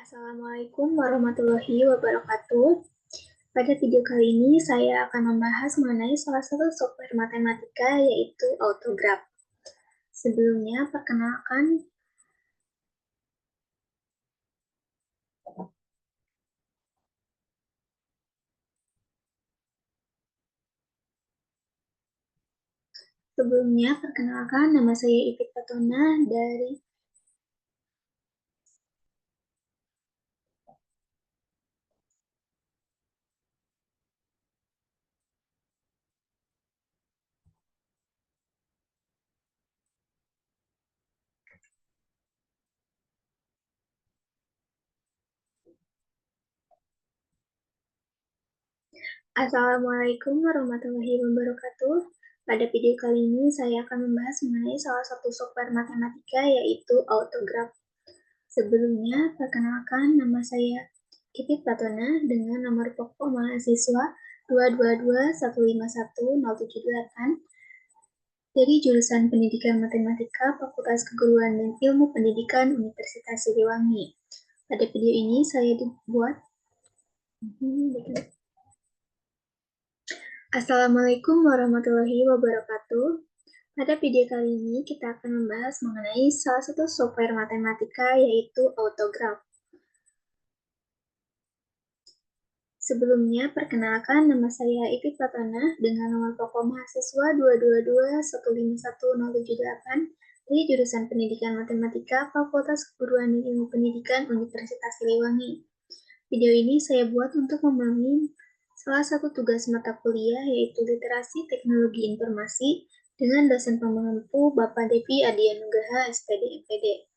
Assalamualaikum warahmatullahi wabarakatuh. Pada video kali ini saya akan membahas mengenai salah satu software matematika yaitu Autograph. Sebelumnya, perkenalkan nama saya Ipit Fatona dari Assalamualaikum warahmatullahi wabarakatuh. Pada video kali ini saya akan membahas mengenai salah satu software matematika yaitu Autograph. Sebelumnya, perkenalkan nama saya Ipit Fatona dengan nomor pokok mahasiswa 222151078 dari jurusan Pendidikan Matematika Fakultas Keguruan dan Ilmu Pendidikan Universitas Siliwangi. Pada video ini saya dibuat Assalamualaikum warahmatullahi wabarakatuh. Pada video kali ini kita akan membahas mengenai salah satu software matematika yaitu Autograph. Sebelumnya, perkenalkan nama saya Ipit Fatona dengan nomor pokok mahasiswa 222151078 dari jurusan Pendidikan Matematika Fakultas Keguruan dan Ilmu Pendidikan Universitas Siliwangi. Video ini saya buat untuk memenuhi salah satu tugas mata kuliah yaitu Literasi Teknologi Informasi dengan dosen pemampu Bapak Devi Adianugraha SPD MPD.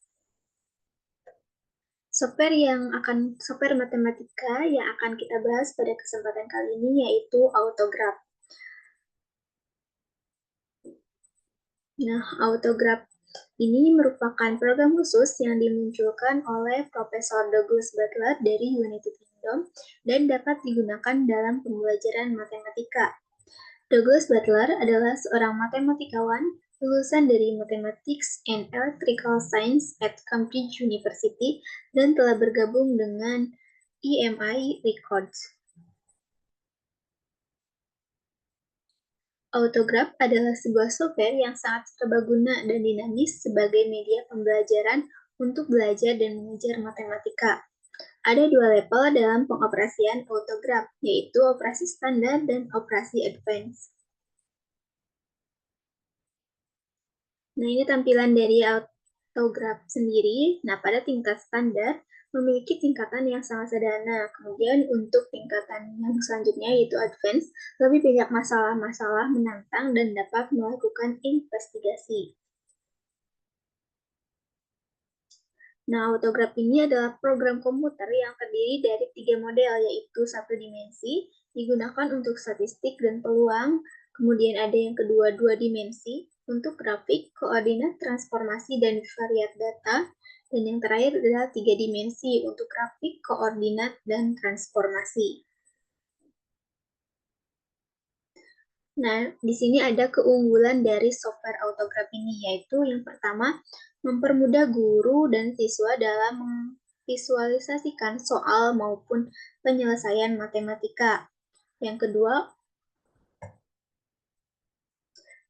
Software matematika yang akan kita bahas pada kesempatan kali ini yaitu Autograph. Nah, Autograph ini merupakan program khusus yang dimunculkan oleh Profesor Douglas Butler dari United Kingdom dan dapat digunakan dalam pembelajaran matematika. Douglas Butler adalah seorang matematikawan lulusan dari Mathematics and Electrical Science at Cambridge University dan telah bergabung dengan EMI Records. Autograph adalah sebuah software yang sangat serbaguna dan dinamis sebagai media pembelajaran untuk belajar dan mengajar matematika. Ada dua level dalam pengoperasian Autograph, yaitu operasi standar dan operasi advance. Nah, ini tampilan dari Autograph sendiri. Nah, pada tingkat standar, memiliki tingkatan yang sangat sederhana. Kemudian untuk tingkatan yang selanjutnya yaitu advance, lebih banyak masalah-masalah menantang dan dapat melakukan investigasi. Nah, Autograph ini adalah program komputer yang terdiri dari 3 model, yaitu satu dimensi, digunakan untuk statistik dan peluang, kemudian ada yang kedua 2 dimensi, untuk grafik, koordinat, transformasi, dan variat data, dan yang terakhir adalah 3 dimensi, untuk grafik, koordinat, dan transformasi. Nah, di sini ada keunggulan dari software Autograph ini, yaitu yang pertama, mempermudah guru dan siswa dalam memvisualisasikan soal maupun penyelesaian matematika. Yang kedua,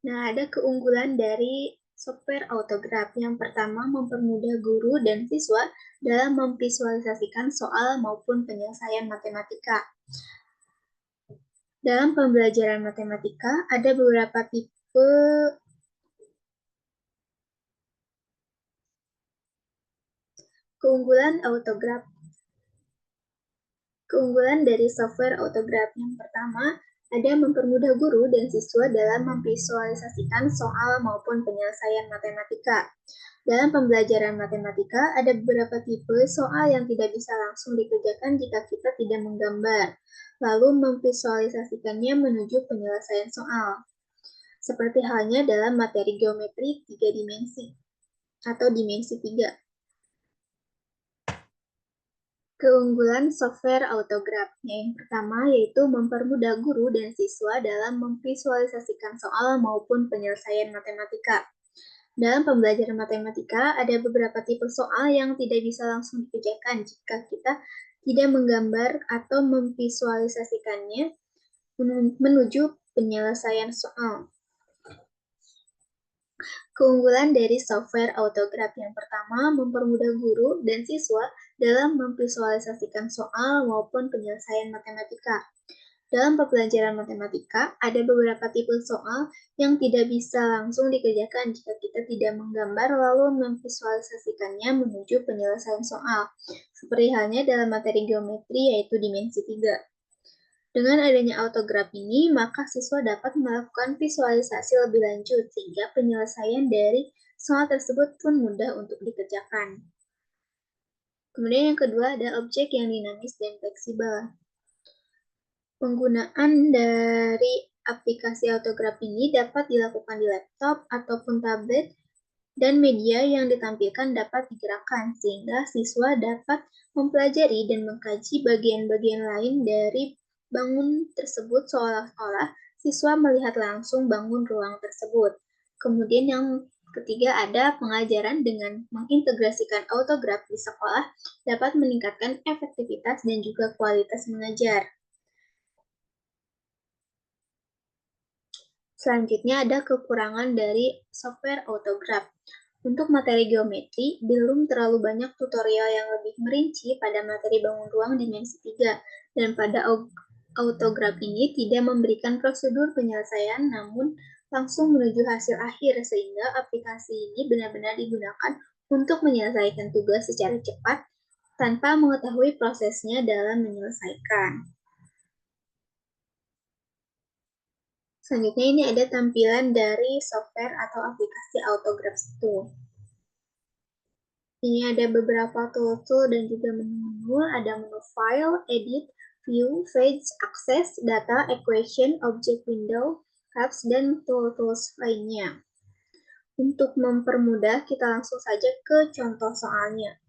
ada keunggulan dari software Autograph. Yang pertama, mempermudah guru dan siswa dalam memvisualisasikan soal maupun penyelesaian matematika. Dalam pembelajaran matematika, ada beberapa tipe keunggulan Autograph. Keunggulan dari software Autograph yang pertama, ada mempermudah guru dan siswa dalam memvisualisasikan soal maupun penyelesaian matematika. Dalam pembelajaran matematika, ada beberapa tipe soal yang tidak bisa langsung dikerjakan jika kita tidak menggambar, lalu memvisualisasikannya menuju penyelesaian soal. Seperti halnya dalam materi geometri 3 dimensi atau dimensi 3. Keunggulan software Autograph. Yang pertama yaitu mempermudah guru dan siswa dalam memvisualisasikan soal maupun penyelesaian matematika. Dalam pembelajaran matematika, ada beberapa tipe soal yang tidak bisa langsung dikerjakan jika kita tidak menggambar atau memvisualisasikannya menuju penyelesaian soal. Keunggulan dari software autograph yang pertama mempermudah guru dan siswa dalam memvisualisasikan soal maupun penyelesaian matematika. Dalam pembelajaran matematika, ada beberapa tipe soal yang tidak bisa langsung dikerjakan jika kita tidak menggambar lalu memvisualisasikannya menuju penyelesaian soal, seperti halnya dalam materi geometri yaitu dimensi 3. Dengan adanya autograph ini, maka siswa dapat melakukan visualisasi lebih lanjut sehingga penyelesaian dari soal tersebut pun mudah untuk dikerjakan. Kemudian yang kedua ada objek yang dinamis dan fleksibel. Penggunaan dari aplikasi autograph ini dapat dilakukan di laptop ataupun tablet dan media yang ditampilkan dapat digerakkan sehingga siswa dapat mempelajari dan mengkaji bagian-bagian lain dari bangun tersebut seolah-olah siswa melihat langsung bangun ruang tersebut. Kemudian yang ketiga ada pengajaran dengan mengintegrasikan autograph di sekolah dapat meningkatkan efektivitas dan juga kualitas mengajar. Selanjutnya ada kekurangan dari software autograph. Untuk materi geometri, belum terlalu banyak tutorial yang lebih merinci pada materi bangun ruang dimensi 3, dan pada autograph ini tidak memberikan prosedur penyelesaian, namun langsung menuju hasil akhir, sehingga aplikasi ini benar-benar digunakan untuk menyelesaikan tugas secara cepat tanpa mengetahui prosesnya dalam menyelesaikan. Selanjutnya ini ada tampilan dari software atau aplikasi autograph itu. Ini ada beberapa tool dan juga menu-menu. Ada menu File, Edit, View, Page, Access, Data, Equation, Object Window, Apps, dan tools lainnya. Untuk mempermudah, kita langsung saja ke contoh soalnya.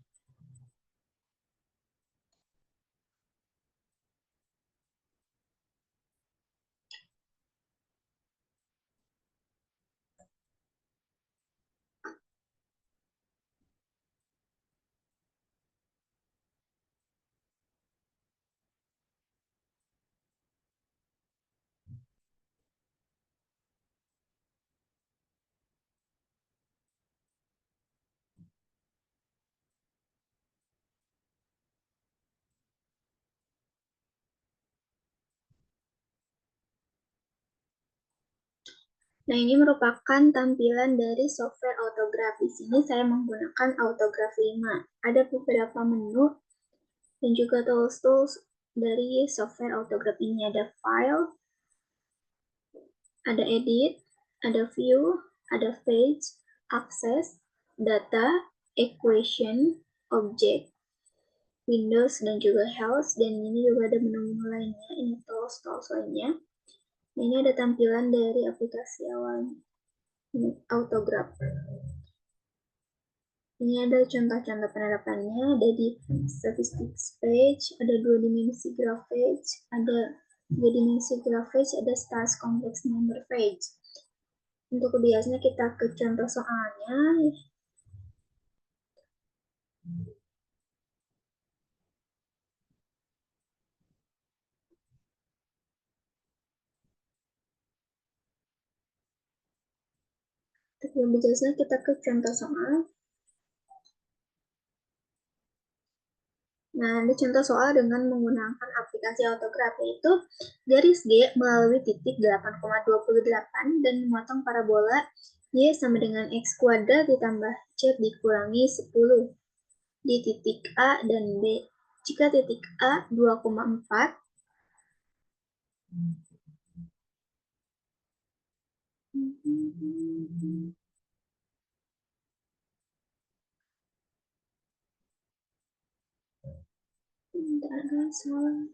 Nah, ini merupakan tampilan dari software autograph. Di sini saya menggunakan autograph 5. Ada beberapa menu dan juga tools dari software autograph ini. Ada file, ada edit, ada view, ada page, access, data, equation, object, Windows, dan juga health. Dan ini juga ada menu-menu lainnya. Ini tools lainnya. Nah, ini ada tampilan dari aplikasi awalnya. Ini autograph. Ini ada contoh-contoh penerapannya, ada di statistics page, ada 2 dimensi graph page, ada 3 dimensi graph page, ada stars complex number page. Untuk biasanya kita ke contoh soalnya. Untuk lebih jelasnya kita ke contoh soal. Nah, ini contoh soal dengan menggunakan aplikasi autograph, yaitu garis G melalui titik 8,28 dan memotong parabola Y sama dengan X kuadrat ditambah C dikurangi 10 di titik A dan B. Jika titik A 2,4, tidak ada salah.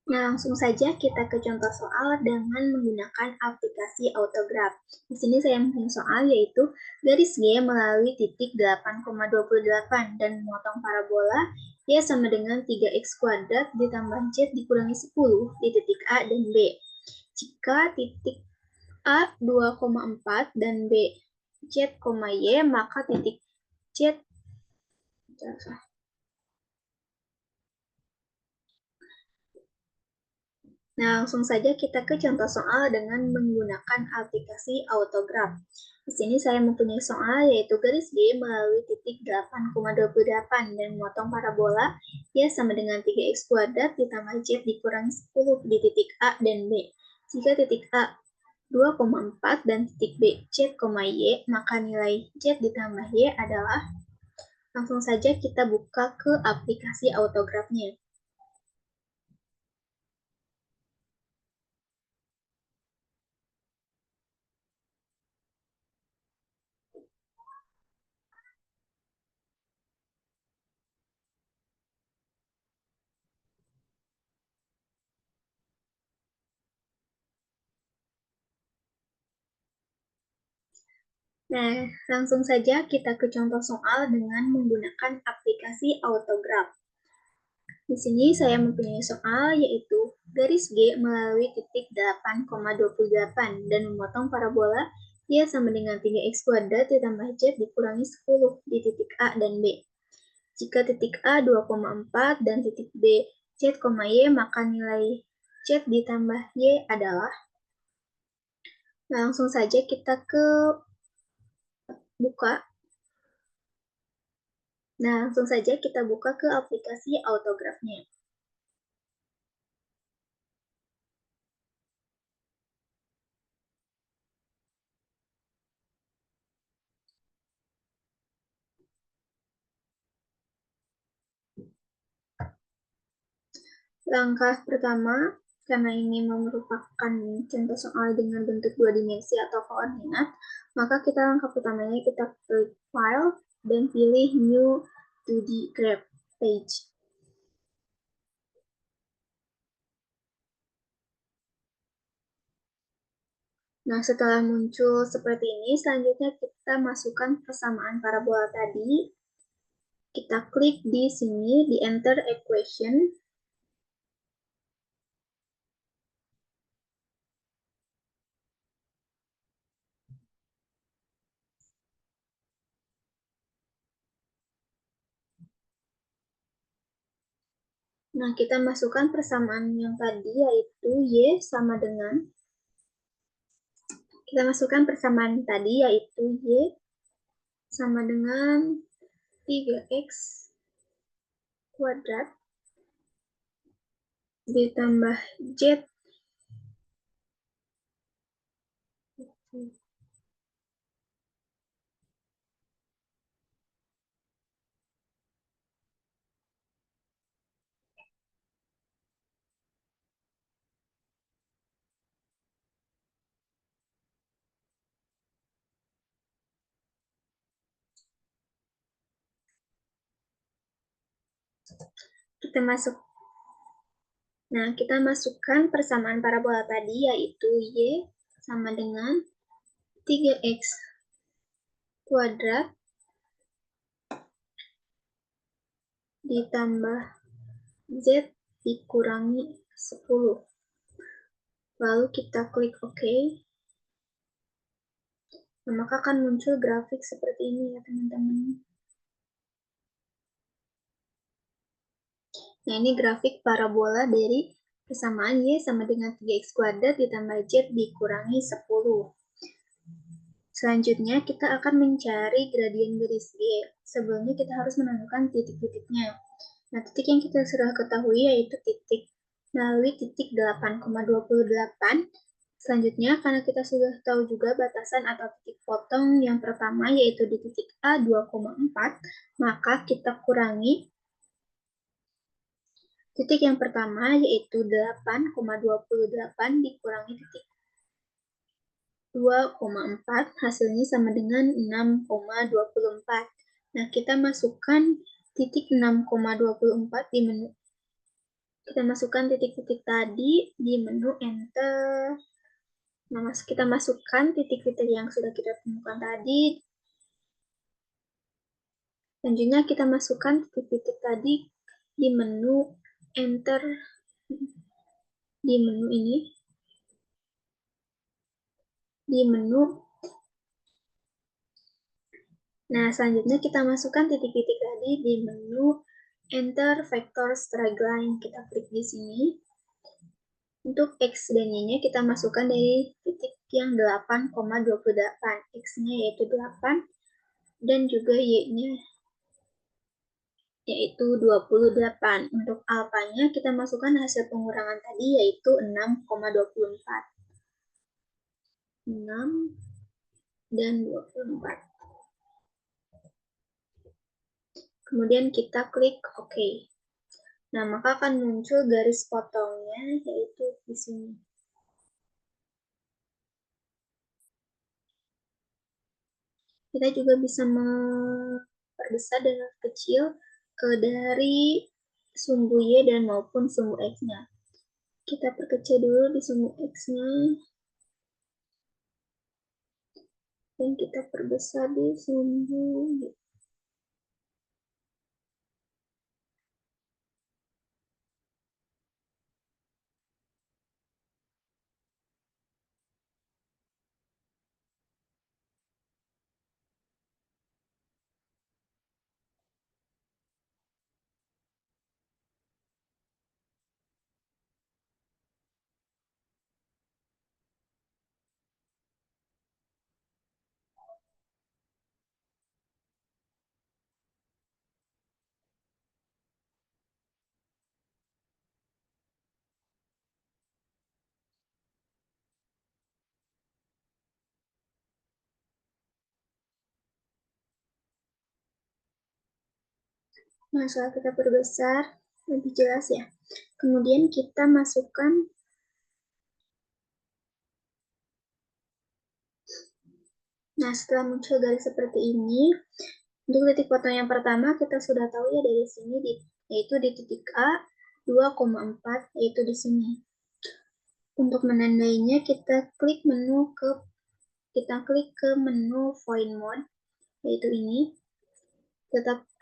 Nah, langsung saja kita ke contoh soal dengan menggunakan aplikasi autograph. Di sini saya mempunyai soal yaitu garis G melalui titik 8,28 dan memotong parabola Y sama dengan 3x kuadrat ditambah Z dikurangi 10 di titik A dan B. Jika titik A 2,4 dan B Z, Y, maka titik Z Nah, langsung saja kita ke contoh soal dengan menggunakan aplikasi autograph. Di sini saya mempunyai soal yaitu garis G melalui titik 8,28 dan memotong parabola Y sama dengan 3x kuadrat ditambah Z dikurangi 10 di titik A dan B. Jika titik A 2,4 dan titik B Z, Y, maka nilai Z ditambah Y adalah, langsung saja kita buka ke aplikasi autografnya. Nah, langsung saja kita ke contoh soal dengan menggunakan aplikasi autograph. Di sini saya mempunyai soal yaitu garis G melalui titik 8,28 dan memotong parabola Y sama dengan 3x kuadrat ditambah Z dikurangi 10 di titik A dan B. Jika titik A 2,4 dan titik B Z, Y, maka nilai Z ditambah Y adalah, nah, langsung saja kita ke buka. Nah, langsung saja kita buka ke aplikasi autografnya. Langkah pertama, karena ini merupakan contoh soal dengan bentuk dua dimensi atau koordinat, maka kita langkah pertamanya kita klik File dan pilih New 2D Graph Page. Nah, setelah muncul seperti ini, selanjutnya kita masukkan persamaan parabola tadi. Kita klik di sini, di Enter Equation. Nah, kita masukkan persamaan yang tadi, yaitu Y sama dengan, kita masukkan persamaan tadi, yaitu Y sama dengan 3x kuadrat ditambah Z. Kita masuk. Nah, kita masukkan persamaan parabola tadi, yaitu Y sama dengan 3x kuadrat ditambah Z dikurangi 10. Lalu kita klik OK. Nah, maka akan muncul grafik seperti ini ya teman-teman. Nah, ini grafik parabola dari persamaan Y sama dengan 3x kuadrat ditambah Z dikurangi 10. Selanjutnya, kita akan mencari gradien garis G. Sebelumnya, kita harus menentukan titik-titiknya. Nah, titik yang kita sudah ketahui yaitu titik melalui titik 8,28 Selanjutnya, karena kita sudah tahu juga batasan atau titik potong yang pertama, yaitu di titik A 2,4, maka kita kurangi titik yang pertama, yaitu 8,28 dikurangi titik 2,4, hasilnya sama dengan 6,24. Nah, kita masukkan titik 6,24 di menu. Kita masukkan titik-titik tadi di menu Enter. Nah, kita masukkan titik-titik yang sudah kita temukan tadi. Selanjutnya kita masukkan titik-titik tadi di menu Enter, di menu ini, di menu. Nah, selanjutnya kita masukkan titik-titik tadi di menu Enter Vector Straight Line. Kita klik di sini. Untuk X dan Y-nya kita masukkan dari titik yang 8,28. X-nya yaitu 8 dan juga Y-nya yaitu 28. Untuk alfanya kita masukkan hasil pengurangan tadi yaitu 6,24. 6 dan 24. Kemudian kita klik OK. Nah, maka akan muncul garis potongnya yaitu di sini. Kita juga bisa memperbesar dan kecil dari sumbu Y dan maupun sumbu X-nya. Kita perkecil dulu di sumbu X-nya. Dan kita perbesar di sumbu Y. Nah, setelah kita perbesar, lebih jelas ya. Kemudian kita masukkan Nah, setelah muncul garis seperti ini, untuk titik potong yang pertama kita sudah tahu ya dari sini, yaitu di titik A 2,4, yaitu di sini. Untuk menandainya kita klik ke menu Void Mode, yaitu ini.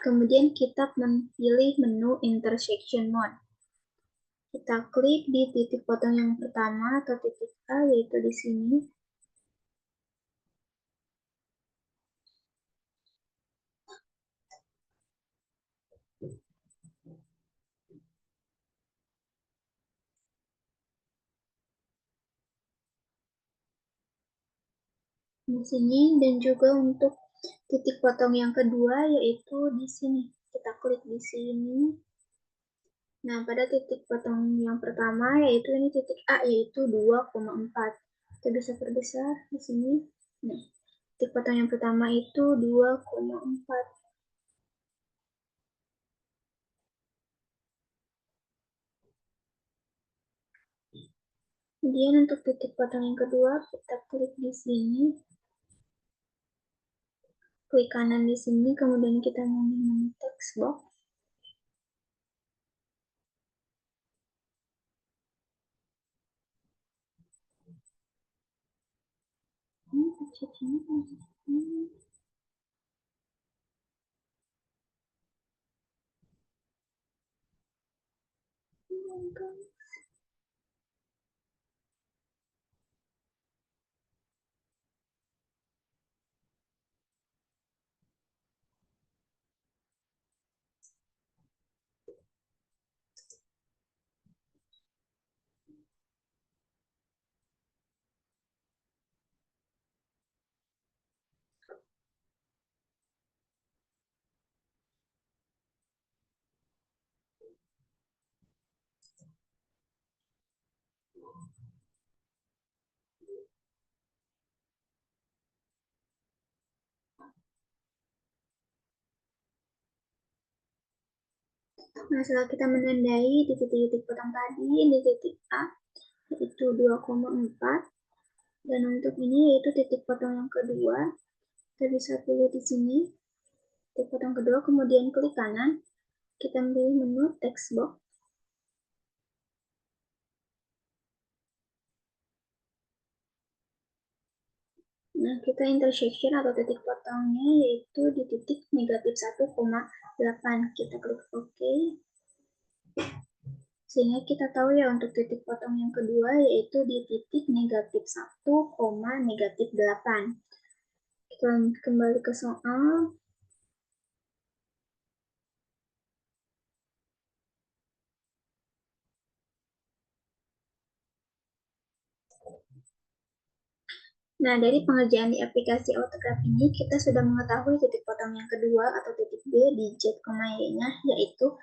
Kemudian kita memilih menu Intersection Mode. Kita klik di titik potong yang pertama atau titik A, yaitu di sini. Di sini, dan juga untuk titik potong yang kedua yaitu di sini. Kita klik di sini. Nah, pada titik potong yang pertama yaitu ini titik A yaitu 2,4. Kita bisa perbesar di sini. Nah, titik potong yang pertama itu 2,4. Kemudian untuk titik potong yang kedua, kita klik di sini. Klik kanan di sini, kemudian kita memilih text box. Nah, setelah kita menandai di titik-titik potong tadi, di titik A, yaitu 2,4, dan untuk ini yaitu titik potong yang kedua, kita bisa pilih di sini, titik potong kedua, kemudian klik kanan, kita pilih menu text box. Nah, kita intersection atau titik potongnya yaitu di titik negatif 1,8. Kita klik OK. Sehingga kita tahu ya untuk titik potong yang kedua yaitu di titik negatif 1, negatif 8. Kita kembali ke soal. Nah, dari pengerjaan di aplikasi AutoGraph ini, kita sudah mengetahui titik potong yang kedua atau titik B di Z, Y-nya, yaitu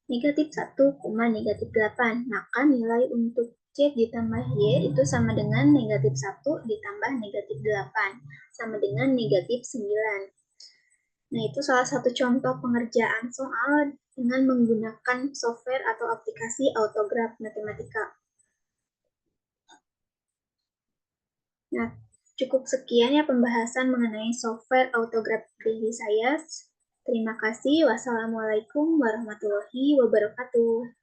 negatif 1, negatif 8. Maka nilai untuk Z ditambah Y itu sama dengan negatif 1 ditambah negatif 8, sama dengan negatif 9. Nah, itu salah satu contoh pengerjaan soal dengan menggunakan software atau aplikasi AutoGraph Matematika. Nah, cukup sekian ya pembahasan mengenai software AutoGraph dari saya. Terima kasih. Wassalamualaikum warahmatullahi wabarakatuh.